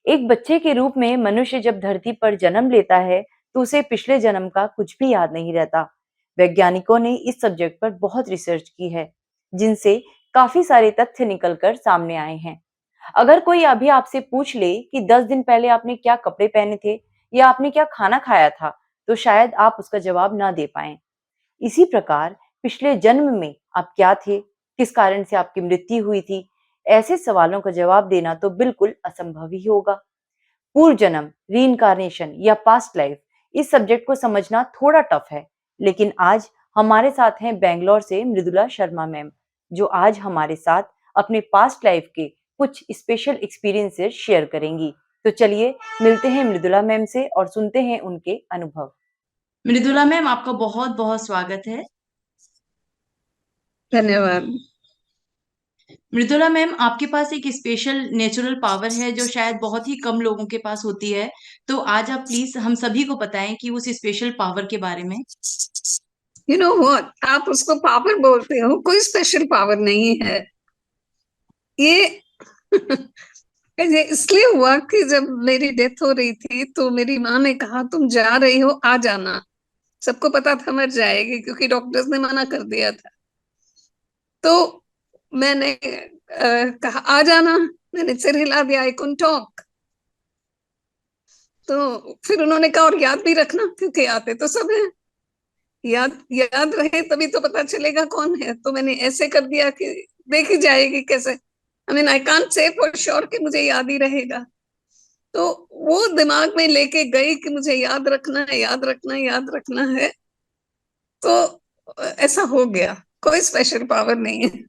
एक बच्चे के रूप में मनुष्य जब धरती पर जन्म लेता है, तो उसे पिछले जन्म का कुछ भी याद नहीं रहता। वैज्ञानिकों ने इस सब्जेक्ट पर बहुत रिसर्च की है, जिनसे काफी सारे तथ्य निकलकर सामने आए हैं। अगर कोई अभी आपसे पूछ ले कि 10 दिन पहले आपने क्या कपड़े पहने थे या आपने क्या खाना खाया था, तो शायद आप उसका जवाब ना दे पाएं। इसी प्रकार पिछले जन्म में आप क्या थे, किस कारण से आपकी मृत्यु हुई थी, ऐसे सवालों का जवाब देना तो बिल्कुल असंभव ही होगा। पूर्व जन्म, रीइंकार्नेशन या पास्ट लाइफ, इस सब्जेक्ट को समझना थोड़ा टफ है, लेकिन आज हमारे साथ हैं बेंगलोर से मृदुला शर्मा मैम, जो आज हमारे साथ अपने पास्ट लाइफ के कुछ स्पेशल एक्सपीरियंसेस शेयर करेंगी। तो चलिए मिलते हैं मृदुला मैम से और सुनते हैं उनके अनुभव। मृदुला मैम, आपका बहुत बहुत स्वागत है। धन्यवाद। मृदुला मैम, आपके पास एक स्पेशल नेचुरल पावर है जो शायद बहुत ही कम लोगों के पास होती है। तो आज आप प्लीज हम सभी को बताएं कि उस स्पेशल पावर के बारे में। यू नो व्हाट, आप उसको पावर बोलते हो, कोई स्पेशल पावर नहीं है ये। ये इसलिए हुआ कि जब मेरी डेथ हो रही थी तो मेरी माँ ने कहा तुम जा रही हो, आ जाना। सबको पता था मर जाएगी क्योंकि डॉक्टर्स ने मना कर दिया था। तो मैंने कहा आ जाना। मैंने सिर हिला दिया, आई कुडंट टॉक। तो फिर उन्होंने कहा और याद भी रखना, क्योंकि आते तो सब है। याद याद रहे तभी तो पता चलेगा कौन है। तो मैंने ऐसे कर दिया कि देखी जाएगी कैसे। I mean I can't say for sure कि मुझे याद ही रहेगा। तो वो दिमाग में लेके गई कि मुझे याद रखना है, याद रखना है, याद रखना है। तो ऐसा हो गया, कोई स्पेशल पावर नहीं है।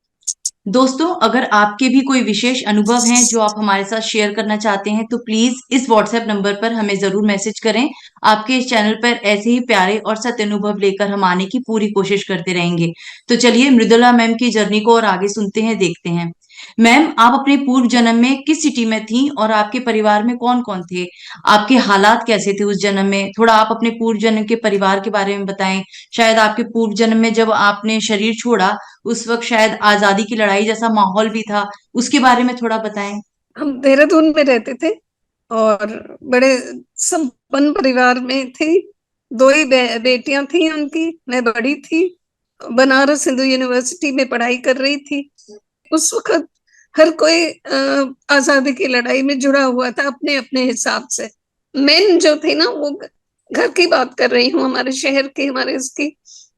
दोस्तों, अगर आपके भी कोई विशेष अनुभव हैं जो आप हमारे साथ शेयर करना चाहते हैं तो प्लीज इस व्हाट्सएप नंबर पर हमें जरूर मैसेज करें। आपके इस चैनल पर ऐसे ही प्यारे और सत्य अनुभव लेकर हम आने की पूरी कोशिश करते रहेंगे। तो चलिए मृदुला मैम की जर्नी को और आगे सुनते हैं, देखते हैं। मैम, आप अपने पूर्व जन्म में किस सिटी में थी और आपके परिवार में कौन कौन थे? आपके हालात कैसे थे उस जन्म में? थोड़ा आप अपने पूर्व जन्म के परिवार के बारे में बताएं। शायद आपके पूर्व जन्म में जब आपने शरीर छोड़ा, उस वक्त शायद आजादी की लड़ाई जैसा माहौल भी था, उसके बारे में थोड़ा बताएं। हम देहरादून में रहते थे और बड़े संपन्न परिवार में थी। दो ही बेटियां थी उनकी, मैं बड़ी थी। बनारस हिंदू यूनिवर्सिटी में पढ़ाई कर रही थी। उस वक्त हर कोई आजादी की लड़ाई में जुड़ा हुआ था अपने अपने हिसाब से। मेन जो थे ना, वो घर की बात कर रही हूँ, हमारे शहर की, हमारे इसकी,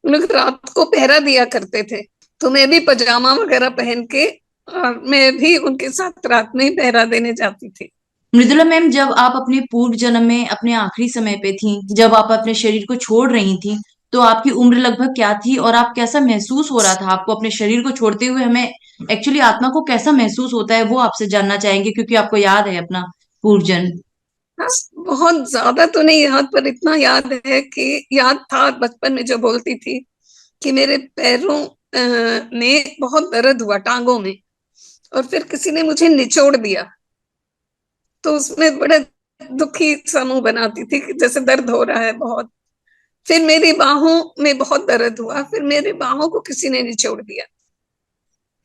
लोग रात को पहरा दिया करते थे। तो मैं भी पजामा वगैरह पहन के और मैं भी उनके साथ रात में ही पहरा देने जाती थी। मृदुला मैम, जब आप अपने पूर्व जन्म में अपने आखिरी समय पे थी, जब आप अपने शरीर को छोड़ रही थी, तो आपकी उम्र लगभग क्या थी और आप कैसा महसूस हो रहा था आपको अपने शरीर को छोड़ते हुए? हमें एक्चुअली आत्मा को कैसा महसूस होता है वो आपसे जानना चाहेंगे, क्योंकि आपको याद है अपना पूर्व जन्म। हाँ, बहुत ज्यादा तो नहीं याद, पर इतना याद है कि याद था बचपन में जो बोलती थी कि मेरे पैरों में बहुत दर्द हुआ, टांगों में। और फिर किसी ने मुझे निचोड़ दिया, तो उसमें बड़े दुखी सा मुंह बनाती थी कि जैसे दर्द हो रहा है बहुत। फिर मेरी बाहों में बहुत दर्द हुआ, फिर मेरी बाहों को किसी ने निचोड़ दिया।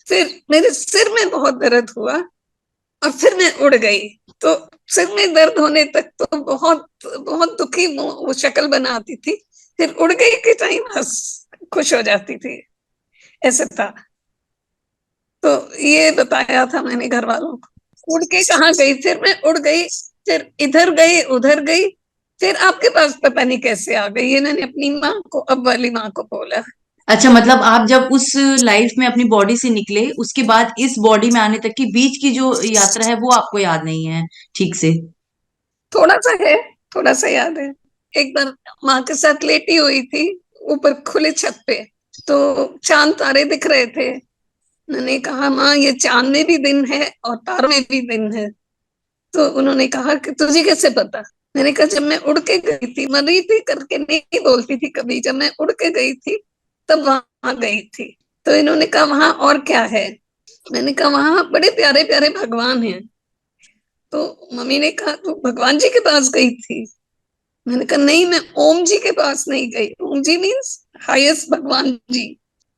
फिर मेरे सिर में बहुत दर्द हुआ और फिर मैं उड़ गई। तो सिर में दर्द होने तक तो बहुत बहुत दुखी वो शक्ल बनाती थी। फिर उड़ गई के टाइम बस खुश हो जाती थी, ऐसे था। तो ये बताया था मैंने घर वालों को। उड़ के कहाँ गई, फिर मैं उड़ गई, फिर इधर गई उधर गई, फिर आपके पास पता नहीं कैसे आ गई। ये मैंने अपनी माँ को, अब वाली माँ को बोला। अच्छा, मतलब आप जब उस लाइफ में अपनी बॉडी से निकले, उसके बाद इस बॉडी में आने तक की बीच की जो यात्रा है वो आपको याद नहीं है ठीक से? थोड़ा सा है, थोड़ा सा याद है। एक बार माँ के साथ लेटी हुई थी ऊपर खुले छत पे, तो चांद तारे दिख रहे थे। मैंने कहा माँ, ये चांद में भी दिन है और तारों में भी दिन है। तो उन्होंने कहा कि तुझे कैसे पता? मैंने कहा जब मैं उड़ के गई थी, मर रही थी करके नहीं बोलती थी कभी, जब मैं उड़ के गई थी तब वहां गई थी। तो इन्होंने कहा वहां और क्या है? मैंने कहा वहां बड़े प्यारे प्यारे भगवान हैं। तो मम्मी ने कहा तू भगवान जी के पास गई थी? मैंने कहा नहीं, मैं ओम जी के पास नहीं गई। ओम जी मीन्स हाईएस्ट भगवान जी।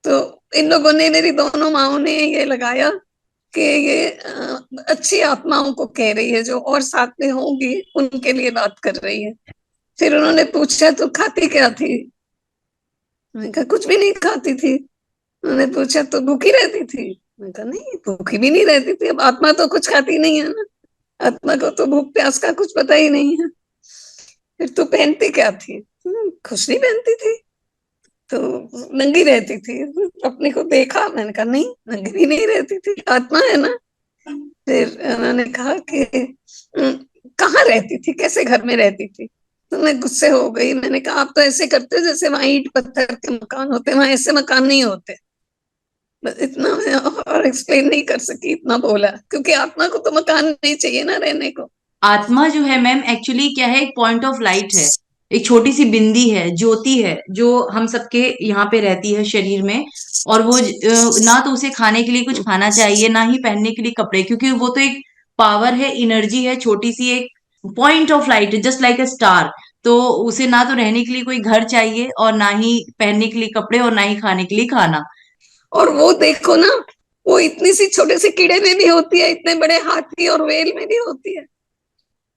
तो इन लोगों ने, मेरी दोनों माओ ने ये लगाया कि ये अच्छी आत्माओं को कह रही है, जो और साथ में होंगी उनके लिए बात कर रही है। फिर उन्होंने पूछा तो खाती क्या थी? मैंने कहा कुछ भी नहीं खाती थी। उन्होंने पूछा तो भूखी रहती थी? मैंने कहा नहीं, भूखी भी नहीं रहती थी। अब आत्मा तो कुछ खाती नहीं है ना, आत्मा को तो भूख प्यास का कुछ पता ही नहीं है। फिर तू पहनती क्या थी? कुछ नहीं पहनती थी, तो नंगी रहती थी। अपने को देखा, मैंने कहा नहीं, नंगी भी नहीं रहती थी, आत्मा है ना। फिर उन्होंने कहा कि कहाँ रहती थी, कैसे घर में रहती थी? तो मैं गुस्से हो गई। मैंने कहा आप तो ऐसे करते हो जैसे वहां ईंट पत्थर के मकान होते, वहां ऐसे मकान नहीं होते। बस इतना मैं और एक्सप्लेन नहीं कर सकी, इतना बोला, क्योंकि आत्मा को तो मकान नहीं चाहिए ना रहने को। आत्मा जो है मैम एक्चुअली क्या है, एक पॉइंट ऑफ लाइट है, एक छोटी सी बिंदी है, ज्योति है, जो हम सबके यहाँ पे रहती है शरीर में। और वो ना तो उसे खाने के लिए कुछ खाना चाहिए, ना ही पहनने के लिए कपड़े, क्योंकि वो तो एक पावर है, एनर्जी है, छोटी सी एक पॉइंट ऑफ लाइट है, जस्ट लाइक अ स्टार। तो उसे ना तो रहने के लिए कोई घर चाहिए, और ना ही पहनने के लिए कपड़े, और ना ही खाने के लिए खाना। और वो देखो ना, वो इतनी सी छोटे से कीड़े में भी होती है, इतने बड़े हाथी और व्हेल में भी होती है।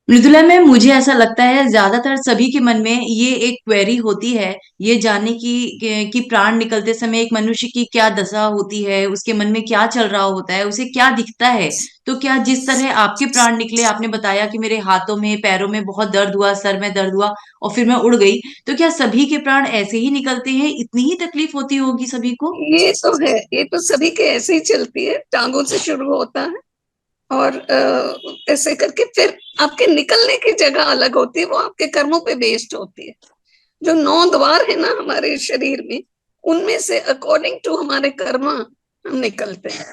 मृदुला मैम, मुझे ऐसा लगता है ज्यादातर सभी के मन में ये एक क्वेरी होती है, ये जानने की कि प्राण निकलते समय एक मनुष्य की क्या दशा होती है, उसके मन में क्या चल रहा होता है, उसे क्या दिखता है। तो क्या जिस तरह आपके प्राण निकले, आपने बताया कि मेरे हाथों में पैरों में बहुत दर्द हुआ, सर में दर्द हुआ, और फिर मैं उड़ गई, तो क्या सभी के प्राण ऐसे ही निकलते हैं? इतनी ही तकलीफ होती होगी सभी को? ये तो है, ये तो सभी के ऐसे ही चलती है, टांगों से शुरू होता है और ऐसे करके फिर आपके निकलने की जगह अलग होती है, वो आपके कर्मों पे बेस्ड होती है। जो 9 द्वार है ना हमारे शरीर में, उनमें से अकॉर्डिंग टू हमारे कर्म हम निकलते हैं।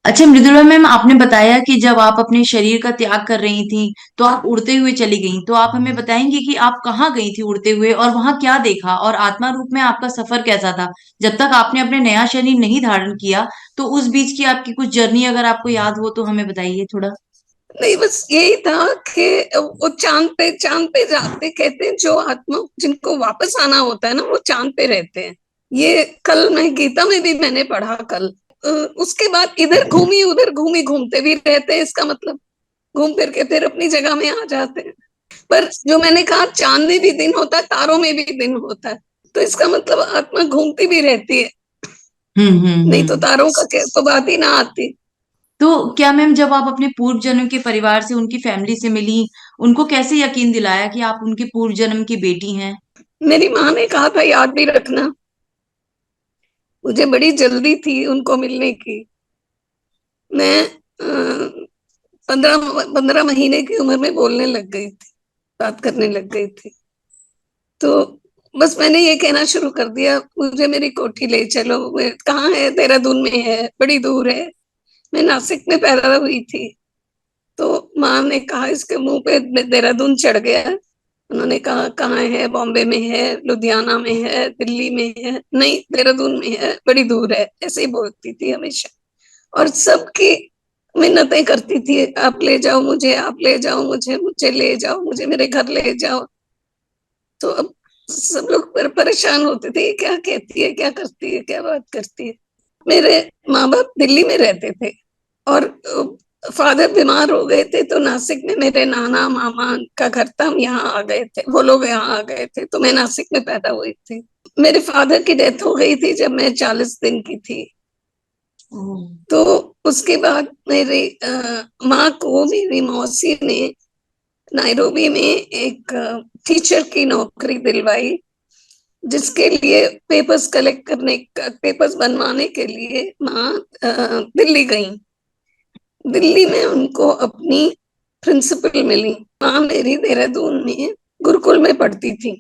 अच्छा मृदुला मैम, आपने बताया कि जब आप अपने शरीर का त्याग कर रही थी, तो आप उड़ते हुए चली गई, तो आप हमें बताएंगी कि आप कहाँ गई थी उड़ते हुए, और वहां क्या देखा, और आत्मा रूप में आपका सफर कैसा था? जब तक आपने अपने नया शरीर नहीं धारण किया, तो उस बीच की आपकी कुछ जर्नी अगर आपको याद हो तो हमें बताइए थोड़ा। नहीं, बस यही था कि वो चांद पे जाते, कहते हैं जो आत्मा जिनको वापस आना होता है ना, वो चांद पे रहते हैं। ये कल मैं गीता में भी मैंने पढ़ा कल। उसके बाद इधर घूमी उधर घूमी, घूमते भी रहते हैं, इसका मतलब घूम फिर के फिर अपनी जगह में आ जाते हैं। पर जो मैंने कहा, चांद में भी दिन होता है, तारों में भी दिन होता है, तो इसका मतलब आत्मा घूमती भी रहती है। नहीं तो हम्म। तारों का तो बात ही ना आती। तो क्या मैम, जब आप अपने पूर्व जन्म के परिवार से, उनकी फैमिली से मिली, उनको कैसे यकीन दिलाया कि आप उनके पूर्व जन्म की बेटी हैं? मेरी माँ ने कहा था याद भी रखना। मुझे बड़ी जल्दी थी उनको मिलने की। मैं 15 महीने की उम्र में बोलने लग गई थी, बात करने लग गई थी। तो बस मैंने ये कहना शुरू कर दिया, मुझे मेरी कोठी ले चलो। कहाँ है? देहरादून में है, बड़ी दूर है। मैं नासिक में पैदा हुई थी। तो माँ ने कहा इसके मुंह पे देहरादून चढ़ गया। उन्होंने कहा कहाँ है? बॉम्बे में है, लुधियाना में है, दिल्ली में है? नहीं, देहरादून में है, बड़ी दूर है, ऐसे ही बोलती थी हमेशा। और सबकी मिन्नतें करती थी, आप ले जाओ मुझे, आप ले जाओ मुझे, मुझे ले जाओ, मुझे मेरे घर ले जाओ। तो अब सब लोग परेशान होते थे, क्या कहती है, क्या करती है, क्या बात करती है। मेरे माँ बाप दिल्ली में रहते थे और फादर बीमार हो गए थे, तो नासिक में मेरे नाना मामा का घर था, हम यहाँ आ गए थे, वो लोग यहाँ आ गए थे, तो मैं नासिक में पैदा हुई थी। मेरे फादर की डेथ हो गई थी जब मैं 40 दिन की थी। तो उसके बाद मेरी माँ को मेरी मौसी ने नायरोबी में एक टीचर की नौकरी दिलवाई, जिसके लिए पेपर्स कलेक्ट करने का, पेपर्स बनवाने के लिए माँ दिल्ली गई। दिल्ली में उनको अपनी प्रिंसिपल मिली। माँ मेरी देहरादून में गुरुकुल में पढ़ती थी,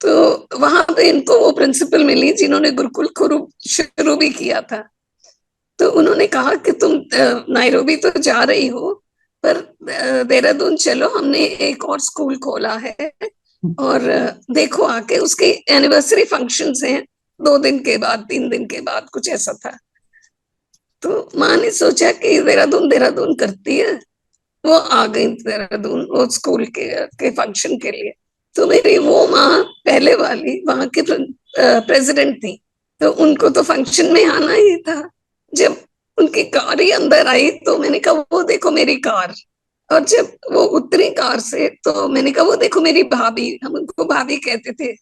तो वहां पे इनको वो प्रिंसिपल मिली जिन्होंने गुरुकुल शुरू भी किया था। तो उन्होंने कहा कि तुम नायरोबी तो जा रही हो, पर देहरादून चलो, हमने एक और स्कूल खोला है, और देखो आके, उसके एनिवर्सरी फंक्शंस हैं 2 दिन के बाद, 3 दिन के बाद, कुछ ऐसा था। तो माँ ने सोचा कि देहरादून देहरादून करती है, वो आ गई देहरादून वो स्कूल के फंक्शन के लिए। तो मेरी वो माँ पहले वाली वहां की प्रेसिडेंट थी, तो उनको तो फंक्शन में आना ही था। जब उनकी कार ही अंदर आई तो मैंने कहा वो देखो मेरी कार। और जब वो उतरी कार से तो मैंने कहा वो देखो मेरी भाभी। हम उनको भाभी कहते थे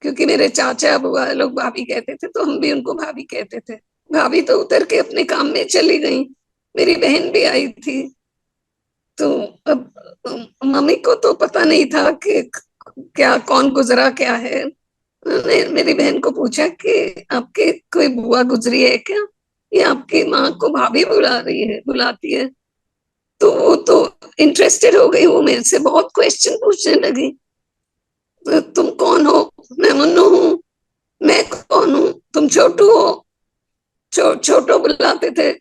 क्योंकि मेरे चाचा बुआ लोग भाभी कहते थे तो हम भी उनको भाभी कहते थे। भाभी तो उतर के अपने काम में चली गई। मेरी बहन भी आई थी। तो अब मम्मी को तो पता नहीं था कि क्या कौन गुजरा क्या है। मैंने मेरी बहन को पूछा कि आपके कोई बुआ गुजरी है क्या, ये आपकी माँ को भाभी बुला रही है बुलाती है। तो वो तो इंटरेस्टेड हो गई, वो मेरे से बहुत क्वेश्चन पूछने लगी। तो तुम कौन हो? मैं मुन्नू हूँ। मैं कौन हूँ? तुम छोटू हो? छोटो बुलाते थे।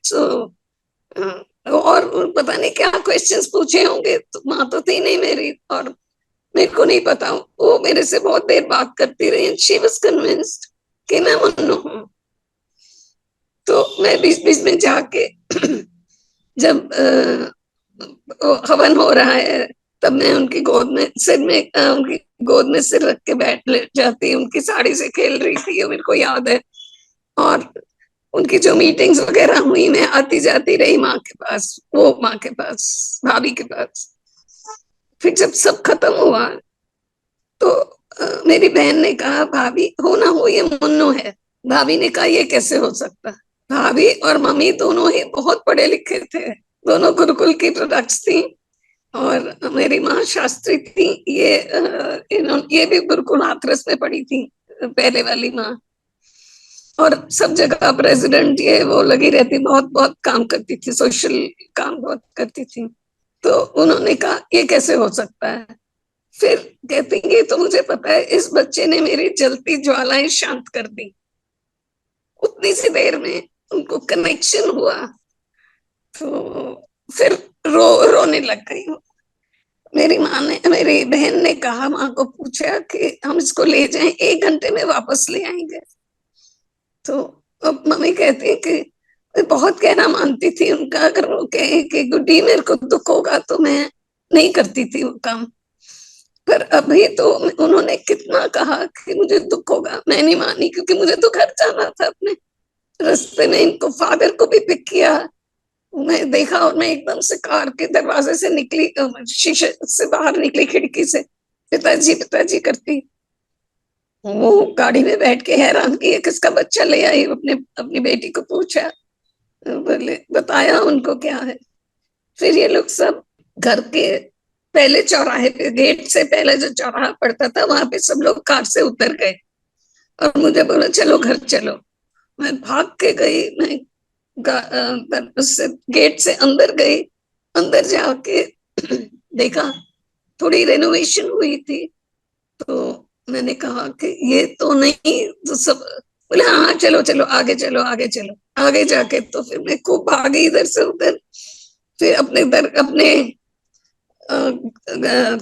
और पता नहीं क्या क्वेश्चंस पूछे होंगे। तो माँ तो थी नहीं मेरी और मेरे को नहीं पता। वो मेरे से बहुत देर बात करती रही। शी वाज कन्विंस्ड कि मैं मुन्नू हूँ। तो मैं बीच बीच में जाके जब हवन हो रहा है तब मैं उनकी गोद में सिर में उनकी गोद में सिर रख के बैठ जाती। उनकी साड़ी से खेल रही थी, मेरे को याद है। और उनकी जो मीटिंग्स वगैरह हुई मैं आती जाती रही माँ के पास, वो माँ के पास, भाभी के पास। फिर जब सब खत्म हुआ तो मेरी बहन ने कहा भाभी हो ना हो ये मुन्नू है। भाभी ने कहा ये कैसे हो सकता। भाभी और मम्मी दोनों ही बहुत पढ़े लिखे थे, दोनों गुरुकुल की प्रोडक्ट्स थी। और मेरी माँ शास्त्री थी। ये भी गुरुकुल हाथरस में पढ़ी थी, पहले वाली माँ। और सब जगह प्रेसिडेंट ये वो लगी रहती, बहुत बहुत काम करती थी, सोशल काम बहुत करती थी। तो उन्होंने कहा ये कैसे हो सकता है। फिर कहती ये तो मुझे पता है, इस बच्चे ने मेरी जलती ज्वालाएं शांत कर दी। उतनी सी देर में उनको कनेक्शन हुआ। तो फिर रोने लग गई। मेरी माँ ने, मेरी बहन ने कहा, माँ को पूछा कि हम इसको ले जाएं, 1 घंटे में वापस ले आएंगे। तो अब मम्मी कहती है कि मैं बहुत कहना मानती थी उनका। अगर वो कहे कि गुड्डी मेरे को दुख होगा तो मैं नहीं करती थी वो काम। पर अभी तो उन्होंने कितना कहा कि मुझे दुख होगा, मैं नहीं मानी क्योंकि मुझे तो घर जाना था अपने। रास्ते में इनको फादर को भी पिक किया, मैं देखा और मैं एकदम से कार के दरवाजे से निकली, शीशे से बाहर निकली खिड़की से, पिताजी पिताजी करती। वो गाड़ी में बैठ के हैरान की किसका बच्चा ले आई। अपने अपनी बेटी को पूछा, बोले बताया उनको क्या है। फिर ये लोग सब घर के पहले चौराहे पे, गेट से पहले जो चौराहा पड़ता था वहां पे सब लोग कार से उतर गए और मुझे बोला चलो घर चलो। मैं भाग के गई। मैं उससे गेट से अंदर गई। अंदर जाके देखा थोड़ी रेनोवेशन हुई थी। तो मैंने कहा कि ये तो नहीं, तो सब बोले हाँ हाँ चलो चलो आगे चलो आगे चलो। आगे जाके तो फिर मैं खूब भागी इधर से उधर। फिर अपने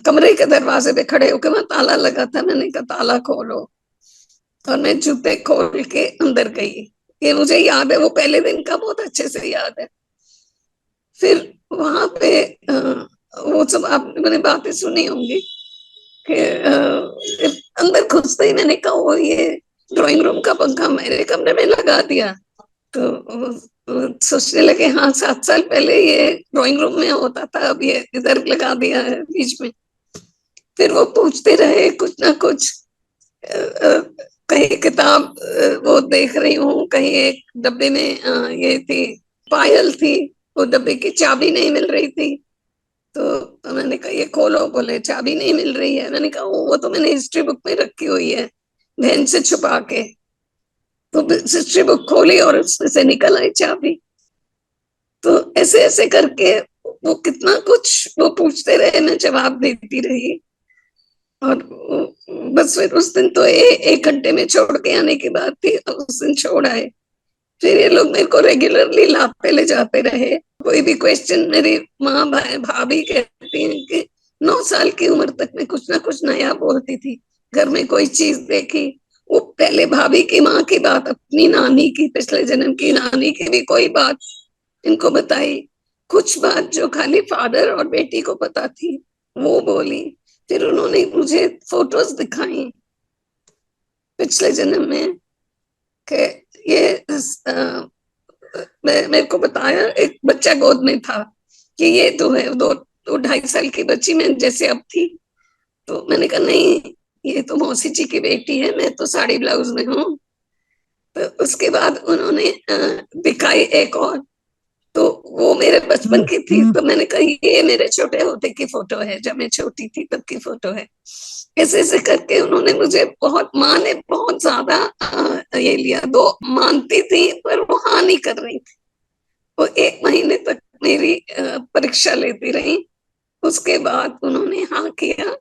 कमरे के दरवाजे पे खड़े होकर, मैं ताला लगा था, मैंने कहा ताला खोलो। और मैं जूते खोल के अंदर गई। ये मुझे याद है, वो पहले दिन का बहुत अच्छे से याद है। फिर वहां पे वो सब आपने बातें सुनी होंगी कि अंदर घुसते ही मैंने कहा वो ये ड्राइंग रूम का पंखा मेरे कमरे में लगा दिया। तो सोचने लगे हाँ 7 साल पहले ये ड्राइंग रूम में होता था, अब ये इधर लगा दिया है बीच में। फिर वो पूछते रहे कुछ ना कुछ। कहीं किताब वो देख रही हूँ, कहीं एक डब्बे में ये थी पायल थी, वो डब्बे की चाबी नहीं मिल रही थी। तो मैंने कहा ये खोलो, बोले चाबी नहीं मिल रही है। मैंने कहा वो तो मैंने हिस्ट्री बुक में रखी हुई है बहन से छुपा के। तो हिस्ट्री बुक खोली और उसमें से निकल आई चाबी। तो ऐसे ऐसे करके वो कितना कुछ वो पूछते रहे, मैं जवाब देती रही। और बस फिर उस दिन तो 1 घंटे में छोड़ के आने की बात थी, उस दिन छोड़ आए। फिर ये लोग मेरे को रेगुलरली लाते ले जाते रहे। कोई भी क्वेश्चन मेरी माँ भाभी कहती हैं कि 9 साल की उम्र तक मैं कुछ ना कुछ नया बोलती थी। घर में कोई चीज देखी, वो पहले भाभी की माँ की बात, अपनी नानी की, पिछले जन्म की नानी की भी कोई बात इनको बताई। कुछ बात जो खाली फादर और बेटी को पता थी वो बोली। फिर उन्होंने मुझे फोटोज दिखाई पिछले जन्म में कि ये मेरे को बताया, एक बच्चा गोद में था कि ये तो है, दो दो 2.5 साल की बच्ची मैं जैसे अब थी। तो मैंने कहा नहीं, ये तो मौसी जी की बेटी है, मैं तो साड़ी ब्लाउज में हूँ। तो उसके बाद उन्होंने दिखाई एक और, तो वो मेरे बचपन की थी। तो मैंने कहा ये मेरे छोटे होते की फोटो है, जब मैं छोटी थी तब की फोटो है। ऐसे ऐसे करके उन्होंने मुझे बहुत, माँ ने बहुत ज्यादा ये लिया। दो मानती थी पर वो हाँ नहीं कर रही थी। वो 1 महीने तक मेरी परीक्षा लेती रही। उसके बाद उन्होंने हाँ किया।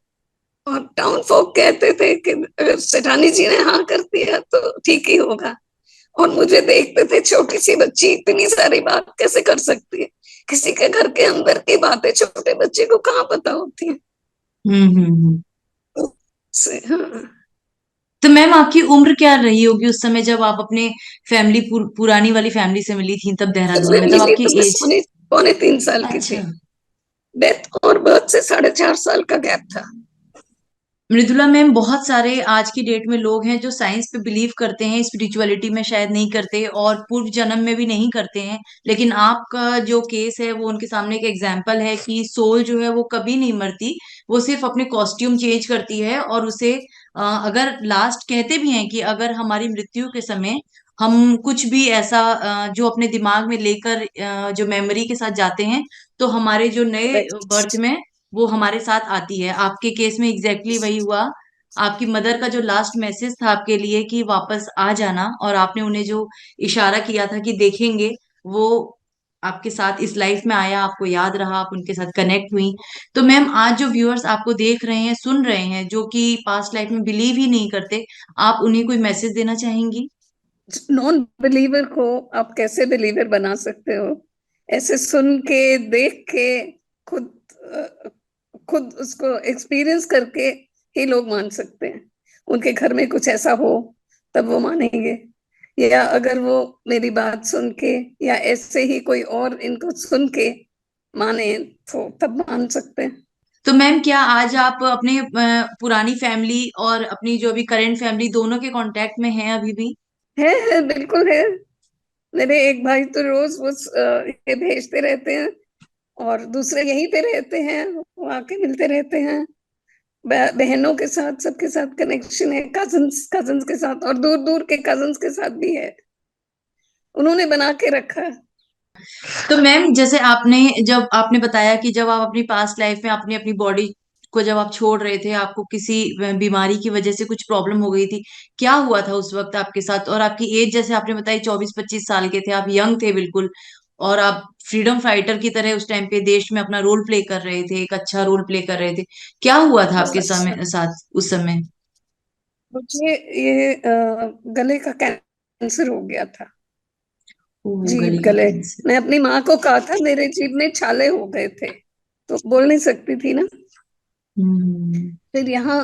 और टाउन फोक कहते थे कि अगर सेठानी जी ने हाँ कर दिया तो ठीक ही होगा। और मुझे देखते थे, छोटी सी बच्ची इतनी सारी बात कैसे कर सकती है। किसी के घर के अंदर की बातें छोटे बच्चे को कहाँ पता होती है। हम्म। हाँ। तो मैम आपकी उम्र क्या रही होगी उस समय जब आप अपने फैमिली पुरानी वाली फैमिली से मिली थी तब जब देहरादून मैं में, तब मिली आपकी तो मैं एज? पौने 3 साल की अच्छा। थी। डेथ और बर्थ से 4.5 साल का गैप था। मृदुला मैम, बहुत सारे आज की डेट में लोग हैं जो साइंस पे बिलीव करते हैं, स्पिरिचुअलिटी में शायद नहीं करते और पूर्व जन्म में भी नहीं करते हैं, लेकिन आपका जो केस है वो उनके सामने एक एग्जाम्पल है कि सोल जो है वो कभी नहीं मरती। वो सिर्फ अपने कॉस्ट्यूम चेंज करती है और उसे अगर लास्ट कहते भी हैं कि अगर हमारी मृत्यु के समय हम कुछ भी ऐसा जो अपने दिमाग में लेकर जो मेमोरी के साथ जाते हैं, तो हमारे जो नए बर्थ में वो हमारे साथ आती है। आपके केस में एग्जैक्टली वही हुआ। आपकी मदर का जो लास्ट मैसेज था आपके लिए कि वापस आ जाना, और आपने उन्हें जो इशारा किया था कि देखेंगे, वो आपके साथ इस लाइफ में आया, आपको याद रहा, आप उनके साथ कनेक्ट हुई। तो मैम, आज जो व्यूअर्स आपको देख रहे हैं, सुन रहे हैं, जो कि पास्ट लाइफ में बिलीव ही नहीं करते, आप उन्हें कोई मैसेज देना चाहेंगी? नॉन बिलीवर को आप कैसे बिलीवर बना सकते हो? ऐसे सुन के, देख के, खुद खुद उसको एक्सपीरियंस करके ही लोग मान सकते हैं। उनके घर में कुछ ऐसा हो तब वो मानेंगे, या अगर वो मेरी बात सुन के या ऐसे ही कोई और इनको सुन के माने तो तब मान सकते हैं। तो मैम, क्या आज आप अपने पुरानी फैमिली और अपनी जो अभी करेंट फैमिली दोनों के कांटेक्ट में हैं अभी भी? है, बिल्कुल है। मेरे एक भाई तो रोज वो ये भेजते रहते हैं, और दूसरे यहीं पे रहते हैं, वो आके मिलते रहते हैं। बहनों के साथ, सबके साथ कनेक्शन है, कजन्स कजन्स के साथ, और दूर दूर के कजन्स के साथ भी है। उन्होंने बना के रखा है। तो मैम, जैसे आपने जब आपने बताया कि जब आप अपनी पास्ट लाइफ में अपनी अपनी बॉडी को जब आप छोड़ रहे थे, आपको किसी बीमारी की वजह से कुछ प्रॉब्लम हो गई थी, क्या हुआ था उस वक्त आपके साथ? और आपकी एज जैसे आपने बताई 24-25 साल के थे, आप यंग थे बिल्कुल, और आप फ्रीडम फाइटर की तरह उस टाइम पे देश में अपना रोल प्ले कर रहे थे, एक अच्छा रोल प्ले कर रहे थे। क्या हुआ था आपके अच्छा, समय साथ उस समय? मुझे ये गले का कैंसर हो गया था। ओ, जीभ, गले का गले। कैंसर। मैं अपनी माँ को कहा था, मेरे जीभ में छाले हो गए थे, तो बोल नहीं सकती थी ना। हम्म। फिर यहाँ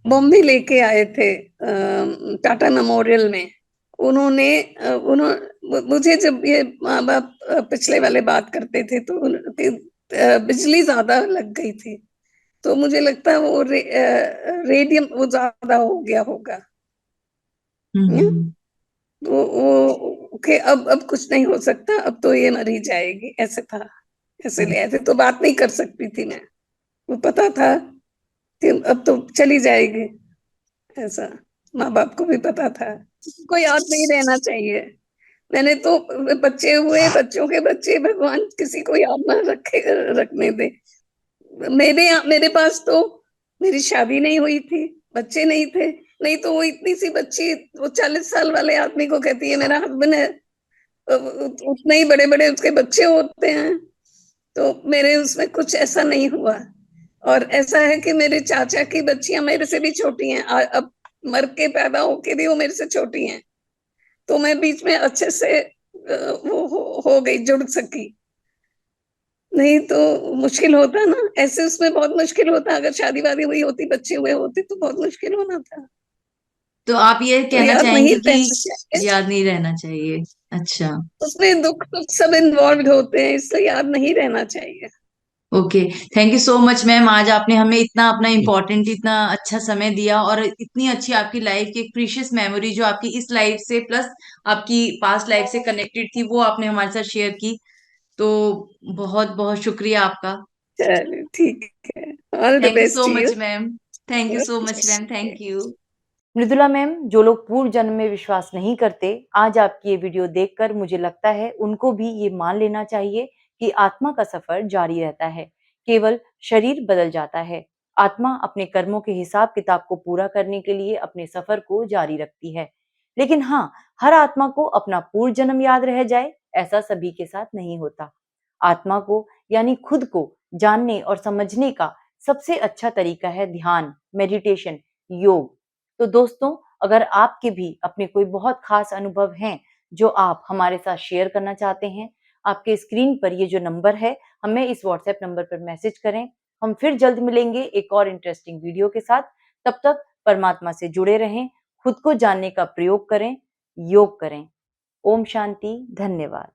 बॉम्बे लेके आए थे, टाटा मेमोरियल में। उन्होंने मुझे, जब ये माँ बाप पिछले वाले बात करते थे तो उनकी बिजली ज्यादा लग गई थी। तो मुझे लगता है वो रेडियम वो ज्यादा हो गया होगा। हम्म? हम्म। तो वो के अब कुछ नहीं हो सकता, अब तो ये मर ही जाएगी, ऐसे था। इसलिए ऐसे तो बात नहीं कर सकती थी मैं। वो पता था कि अब तो चली जाएगी, ऐसा। माँ बाप को भी पता था। को याद नहीं रहना चाहिए। मैंने तो, बच्चे हुए, बच्चों के बच्चे, भगवान किसी को याद ना रखे, रखने दे। मेरे पास तो मेरी शादी नहीं हुई थी, बच्चे नहीं थे। नहीं तो वो इतनी सी बच्ची, वो 40 साल वाले आदमी को कहती है मेरा हस्बैंड है, उतने ही बड़े बड़े उसके बच्चे होते हैं। तो मेरे उसमें कुछ ऐसा नहीं हुआ। और ऐसा है कि मेरे चाचा की बच्चियां मेरे से भी छोटी हैं, अब मर के पैदा होके भी वो मेरे से छोटी हैं। तो मैं बीच में अच्छे से वो हो गई, जुड़ सकी। नहीं तो मुश्किल होता ना, ऐसे उसमें बहुत मुश्किल होता। अगर शादी वादी हुई होती, बच्चे हुए होते तो बहुत मुश्किल होना था। तो आप ये तो कहना याद नहीं चाहेंगी कि रहना चाहिए। याद नहीं रहना चाहिए? अच्छा। उसमें दुख सुख सब इन्वॉल्व होते हैं, इसलिए याद नहीं रहना चाहिए। Okay, thank you so much ma'am. आज आपने हमें इतना अपना इम्पोर्टेंट, इतना अच्छा समय दिया और इतनी अच्छी आपकी लाइफ की एक प्रीशियस मेमोरी जो आपकी इस लाइफ से प्लस आपकी पास्ट लाइफ से कनेक्टेड थी, वो आपने हमारे साथ शेयर की। तो बहुत बहुत शुक्रिया आपका। चलो ठीक है, all the thank you best so to you. Much ma'am. Thank you so much ma'am, thank you. Mridula ma'am, जो लोग पूर्व जन्म में विश्वास नहीं करते, आज आपकी ये वीडियो देखकर मुझे लगता है उनको भी ये मान लेना चाहिए कि आत्मा का सफर जारी रहता है, केवल शरीर बदल जाता है। आत्मा अपने कर्मों के हिसाब किताब को पूरा करने के लिए अपने सफर को जारी रखती है। लेकिन हाँ, हर आत्मा को अपना पूर्व जन्म याद रह जाए, ऐसा सभी के साथ नहीं होता। आत्मा को यानी खुद को जानने और समझने का सबसे अच्छा तरीका है ध्यान, मेडिटेशन, योग। तो दोस्तों, अगर आपके भी अपने कोई बहुत खास अनुभव हैं जो आप हमारे साथ शेयर करना चाहते हैं, आपके स्क्रीन पर ये जो नंबर है, हमें इस व्हाट्सएप नंबर पर मैसेज करें। हम फिर जल्द मिलेंगे एक और इंटरेस्टिंग वीडियो के साथ। तब तक परमात्मा से जुड़े रहें, खुद को जानने का प्रयोग करें, योग करें। ओम शांति, धन्यवाद।